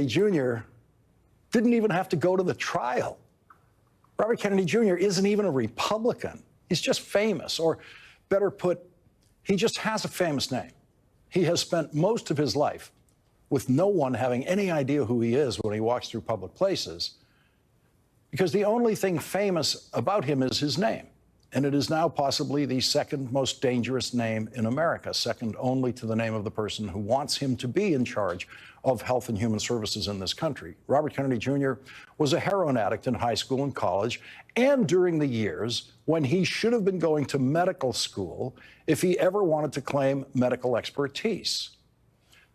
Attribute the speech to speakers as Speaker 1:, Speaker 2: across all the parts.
Speaker 1: Jr. didn't even have to go to the trial. Robert Kennedy Jr. isn't even a Republican. He's just famous, or better put, he just has a famous name. He has spent most of his life with no one having any idea who he is when he walks through public places, because the only thing famous about him is his name. And it is now possibly the second most dangerous name in America, second only to the name of the person who wants him to be in charge of health and human services in this country. Robert Kennedy Jr. was a heroin addict in high school and college, and during the years when he should have been going to medical school if he ever wanted to claim medical expertise.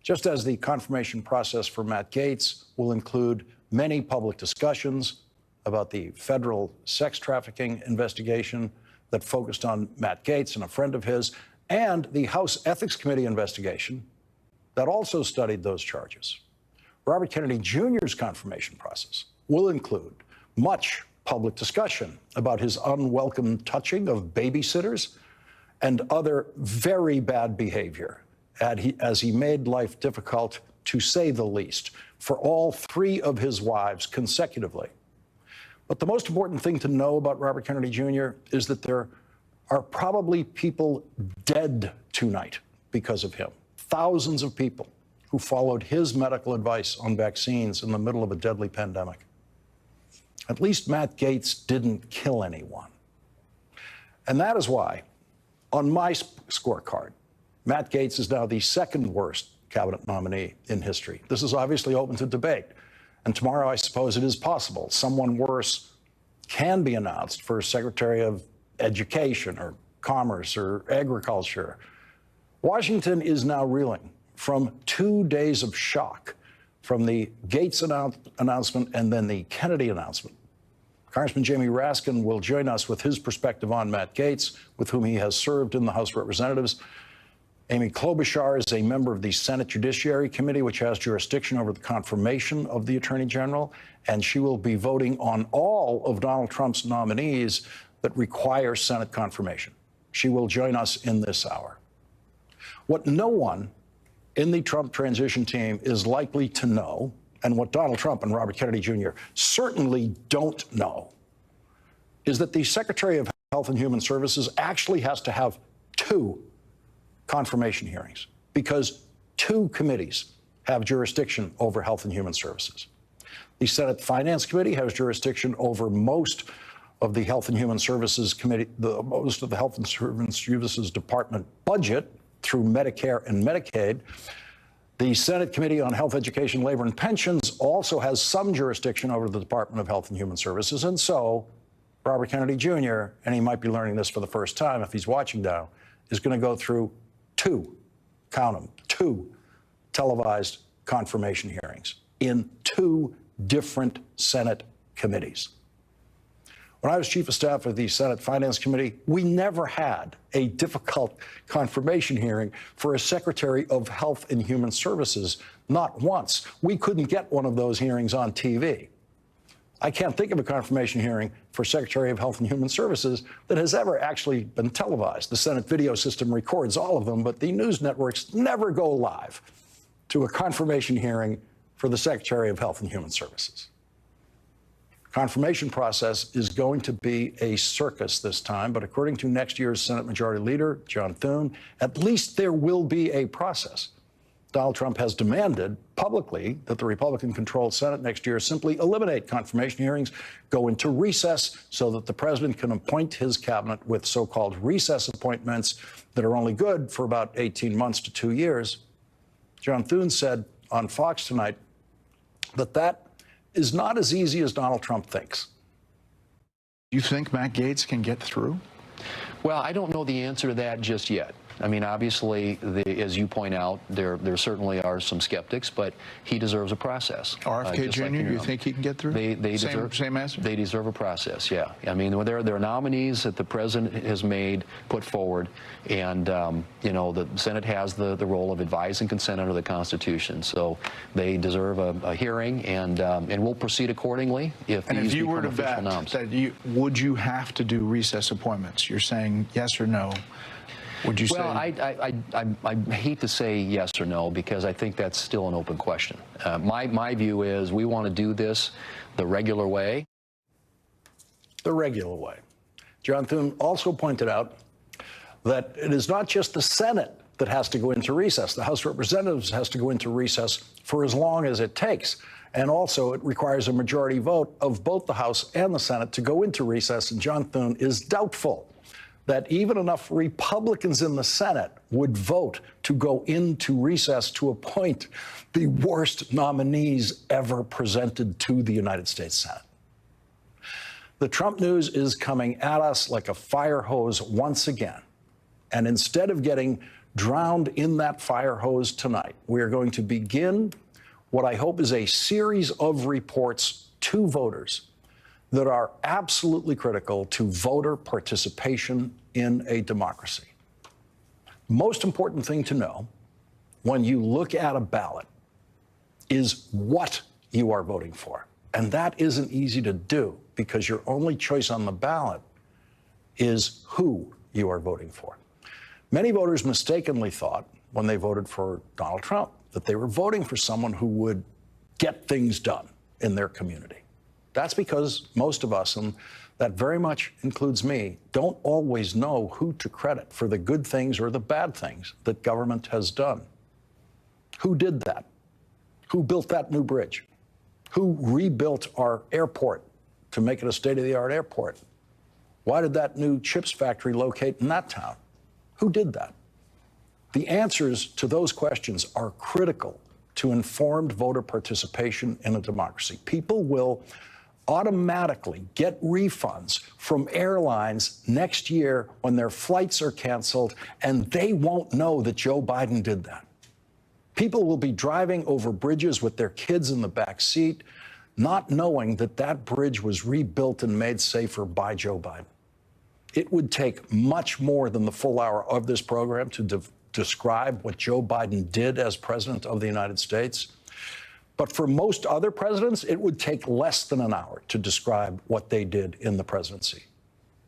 Speaker 1: Just as the confirmation process for Matt Gaetz will include many public discussions about the federal sex trafficking investigation that focused on Matt Gaetz and a friend of his, and the House Ethics Committee investigation that also studied those charges. Robert Kennedy Jr.'s confirmation process will include much public discussion about his unwelcome touching of babysitters and other very bad behavior as he made life difficult, to say the least, for all three of his wives consecutively. But the most important thing to know about Robert Kennedy Jr. is that there are probably people dead tonight because of him. Thousands of people who followed his medical advice on vaccines in the middle of a deadly pandemic. At least Matt Gaetz didn't kill anyone. And that is why, on my scorecard, Matt Gaetz is now the second worst cabinet nominee in history. This is obviously open to debate. And tomorrow, I suppose it is possible someone worse can be announced for Secretary of Education or Commerce or Agriculture. Washington is now reeling from 2 days of shock from the Gaetz announcement and then the Kennedy announcement. Congressman Jamie Raskin will join us with his perspective on Matt Gaetz, with whom he has served in the House of Representatives. Amy Klobuchar is a member of the Senate Judiciary Committee, which has jurisdiction over the confirmation of the Attorney General, and she will be voting on all of Donald Trump's nominees that require Senate confirmation. She will join us in this hour. What no one in the Trump transition team is likely to know, and what Donald Trump and Robert Kennedy Jr. certainly don't know, is that the Secretary of Health and Human Services actually has to have two confirmation hearings, because two committees have jurisdiction over Health and Human Services. The Senate Finance Committee has jurisdiction over most of the Health and Human Services Committee, most of the Health and Human Services Department budget through Medicare and Medicaid. The Senate Committee on Health, Education, Labor, and Pensions also has some jurisdiction over the Department of Health and Human Services. And so Robert Kennedy Jr., and he might be learning this for the first time if he's watching now, is going to go through two, count them, two televised confirmation hearings in two different Senate committees. When I was chief of staff of the Senate Finance Committee, we never had a difficult confirmation hearing for a Secretary of Health and Human Services, not once. We couldn't get one of those hearings on TV. I can't think of a confirmation hearing for Secretary of Health and Human Services that has ever actually been televised. The Senate video system records all of them, but the news networks never go live to a confirmation hearing for the Secretary of Health and Human Services. Confirmation process is going to be a circus this time, but according to next year's Senate Majority Leader, John Thune, at least there will be a process. Donald Trump has demanded publicly that the Republican-controlled Senate next year simply eliminate confirmation hearings, go into recess so that the president can appoint his cabinet with so-called recess appointments that are only good for about 18 months to 2 years. John Thune said on Fox tonight that that is not as easy as Donald Trump thinks.
Speaker 2: You think Matt Gaetz can get through?
Speaker 3: Well, I don't know the answer to that just yet. I mean, obviously, as you point out, there certainly are some skeptics, but he deserves a process.
Speaker 2: RFK Jr.,
Speaker 3: like
Speaker 2: you think he can get through? Same answer?
Speaker 3: They deserve a process, yeah. I mean, there are nominees that the president has put forward, and, you know, the Senate has the role of advise and consent under the Constitution. So they deserve a hearing, and we'll proceed accordingly if
Speaker 2: and
Speaker 3: these
Speaker 2: if you were to
Speaker 3: become official
Speaker 2: bet
Speaker 3: noms.
Speaker 2: that would you have to do recess appointments? You're saying yes or no? Would you say?
Speaker 3: Well, I hate to say yes or no because I think that's still an open question. My view is we want to do this the regular way.
Speaker 1: The regular way. John Thune also pointed out that it is not just the Senate that has to go into recess. The House of Representatives has to go into recess for as long as it takes. And also, it requires a majority vote of both the House and the Senate to go into recess. And John Thune is doubtful that even enough Republicans in the Senate would vote to go into recess to appoint the worst nominees ever presented to the United States Senate. The Trump news is coming at us like a fire hose once again. And instead of getting drowned in that fire hose tonight, we are going to begin what I hope is a series of reports to voters that are absolutely critical to voter participation in a democracy. Most important thing to know when you look at a ballot is what you are voting for. And that isn't easy to do because your only choice on the ballot is who you are voting for. Many voters mistakenly thought when they voted for Donald Trump that they were voting for someone who would get things done in their community. That's because most of us, and that very much includes me, don't always know who to credit for the good things or the bad things that government has done. Who did that? Who built that new bridge? Who rebuilt our airport to make it a state-of-the-art airport? Why did that new chips factory locate in that town? Who did that? The answers to those questions are critical to informed voter participation in a democracy. People will automatically get refunds from airlines next year when their flights are canceled, and they won't know that Joe Biden did that. People will be driving over bridges with their kids in the back seat, not knowing that that bridge was rebuilt and made safer by Joe Biden. It would take much more than the full hour of this program to describe what Joe Biden did as president of the United States. But for most other presidents, it would take less than an hour to describe what they did in the presidency.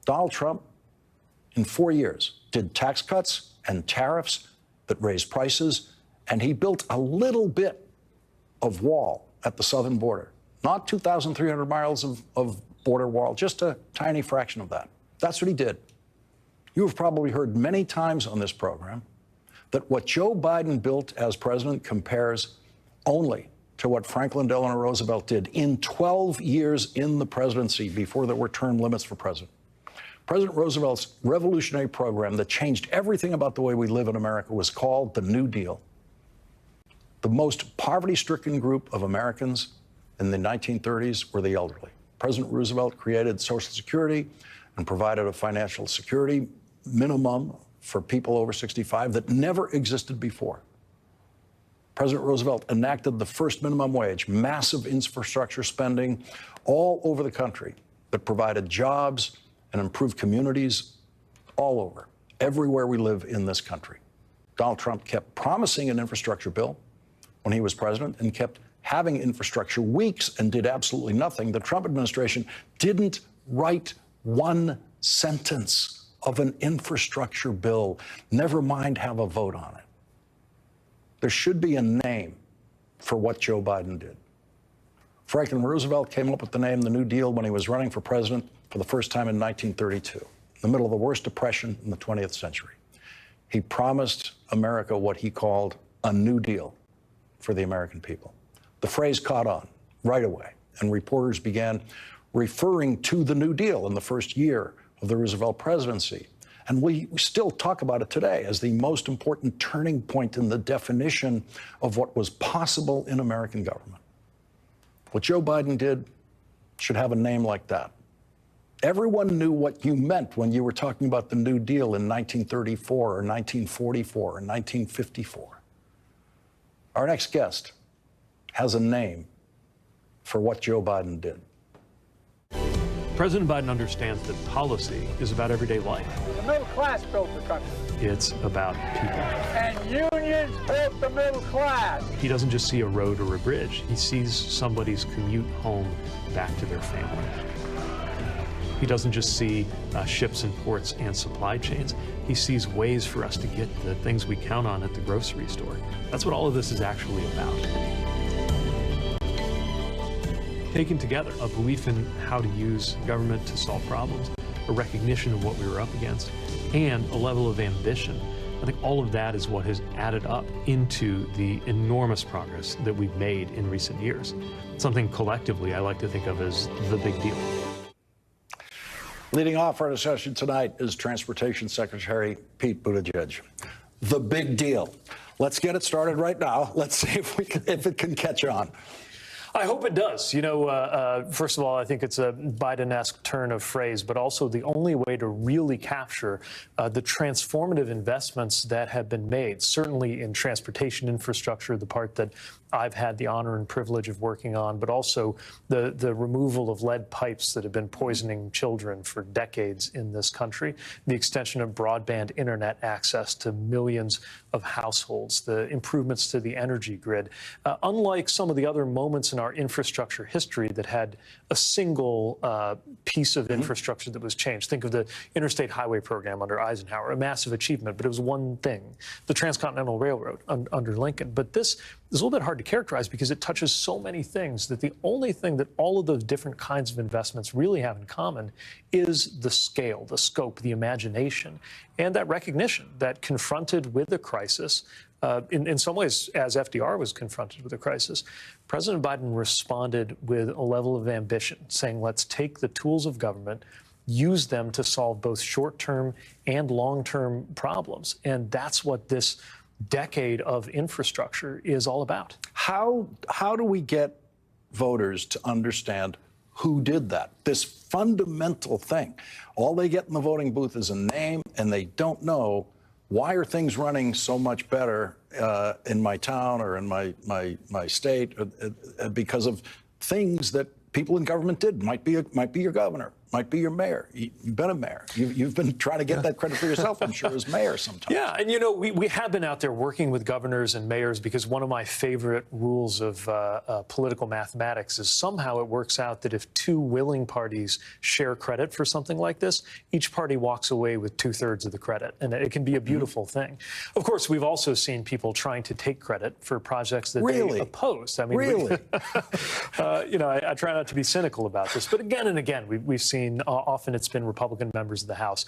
Speaker 1: Donald Trump, in 4 years, did tax cuts and tariffs that raised prices, and he built a little bit of wall at the southern border. Not 2,300 miles of border wall, just a tiny fraction of that. That's what he did. You have probably heard many times on this program that what Joe Biden built as president compares only to what Franklin Delano Roosevelt did in 12 years in the presidency before there were term limits for president. President Roosevelt's revolutionary program that changed everything about the way we live in America was called the New Deal. The most poverty-stricken group of Americans in the 1930s were the elderly. President Roosevelt created Social Security and provided a financial security minimum for people over 65 that never existed before. President Roosevelt enacted the first minimum wage, massive infrastructure spending all over the country that provided jobs and improved communities all over, everywhere we live in this country. Donald Trump kept promising an infrastructure bill when he was president and kept having infrastructure weeks and did absolutely nothing. The Trump administration didn't write one sentence of an infrastructure bill, never mind have a vote on it. There should be a name for what Joe Biden did. Franklin Roosevelt came up with the name the New Deal when he was running for president for the first time in 1932, in the middle of the worst depression in the 20th century. He promised America what he called a New Deal for the American people. The phrase caught on right away, and reporters began referring to the New Deal in the first year of the Roosevelt presidency. And we still talk about it today as the most important turning point in the definition of what was possible in American government. What Joe Biden did should have a name like that. Everyone knew what you meant when you were talking about the New Deal in 1934 or 1944 or 1954. Our next guest has a name for what Joe Biden did.
Speaker 4: President Biden understands that policy is about everyday life.
Speaker 5: The middle class built the country.
Speaker 4: It's about people.
Speaker 5: And unions built the middle class.
Speaker 4: He doesn't just see a road or a bridge. He sees somebody's commute home back to their family. He doesn't just see ships and ports and supply chains. He sees ways for us to get the things we count on at the grocery store. That's what all of this is actually about. Taken together, a belief in how to use government to solve problems, a recognition of what we were up against, and a level of ambition. I think all of that is what has added up into the enormous progress that we've made in recent years. Something collectively I like to think of as the big deal.
Speaker 1: Leading off our discussion tonight is Transportation Secretary Pete Buttigieg. The big deal. Let's get it started right now. Let's see if it can catch on.
Speaker 6: I hope it does. You know, first of all, I think it's a Biden-esque turn of phrase, but also the only way to really capture the transformative investments that have been made, certainly in transportation infrastructure, the part that I've had the honor and privilege of working on, but also the removal of lead pipes that have been poisoning children for decades in this country, the extension of broadband internet access to millions of households, the improvements to the energy grid. Unlike some of the other moments in our infrastructure history that had a single piece of infrastructure that was changed. Think of the Interstate Highway Program under Eisenhower, a massive achievement, but it was one thing. The Transcontinental Railroad under Lincoln. But this is a little bit hard to characterize because it touches so many things that the only thing that all of those different kinds of investments really have in common is the scale, the scope, the imagination, and that recognition that confronted with the crisis, in some ways, as FDR was confronted with a crisis, President Biden responded with a level of ambition, saying, let's take the tools of government, use them to solve both short-term and long-term problems. And that's what this decade of infrastructure is all about.
Speaker 1: How do we get voters to understand who did that? This fundamental thing. All they get in the voting booth is a name, and they don't know why are things running so much better in my town or in my state because of things that people in government did. Might be your governor, might be your mayor. You've been a mayor. You've been trying to get that credit for yourself, I'm sure, as mayor sometimes.
Speaker 6: Yeah, and you know, we have been out there working with governors and mayors because one of my favorite rules of political mathematics is somehow it works out that if two willing parties share credit for something like this, each party walks away with 2/3 of the credit, and it can be a beautiful thing. Of course, we've also seen people trying to take credit for projects that they opposed. I mean,
Speaker 1: really?
Speaker 6: You know, I try not to be cynical about this, but again and again, we've seen often it's been Republican members of the House,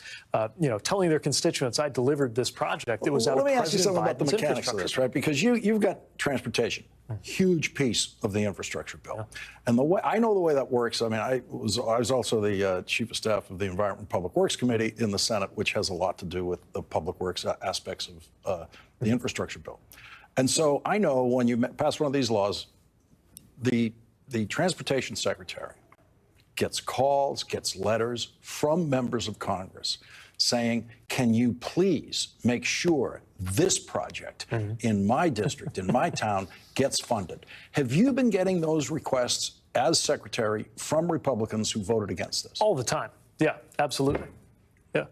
Speaker 6: you know, telling their constituents, I delivered this project. It was out of President Biden's infrastructure.
Speaker 1: Let me ask you something about the mechanics of this, right? Because you've got transportation, huge piece of the infrastructure bill. Yeah. And the way I know the way that works, I mean, I was also the chief of staff of the Environment and Public Works Committee in the Senate, which has a lot to do with the public works aspects of the infrastructure bill. And so I know when you pass one of these laws, the transportation secretary gets calls, gets letters from members of Congress saying, can you please make sure this project in my district, in my town, gets funded? Have you been getting those requests as secretary from Republicans who voted against this?
Speaker 6: All the time. Yeah, absolutely. Yeah.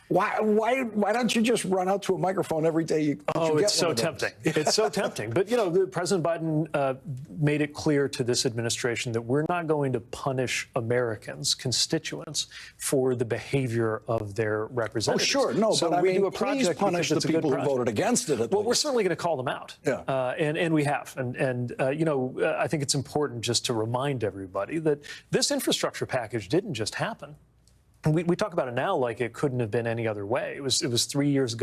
Speaker 1: Why don't you just run out to a microphone every day?
Speaker 6: It's so tempting. It's so tempting. But, you know, President Biden made it clear to this administration that we're not going to punish Americans, constituents, for the behavior of their representatives.
Speaker 1: Oh, sure. No,
Speaker 6: so
Speaker 1: but I mean,
Speaker 6: please
Speaker 1: punish the people who voted against it.
Speaker 6: Well, we're certainly going to call them out.
Speaker 1: Yeah.
Speaker 6: And we have. And you know, I think it's important just to remind everybody that this infrastructure package didn't just happen. We talk about it now like it couldn't have been any other way. It was 3 years ago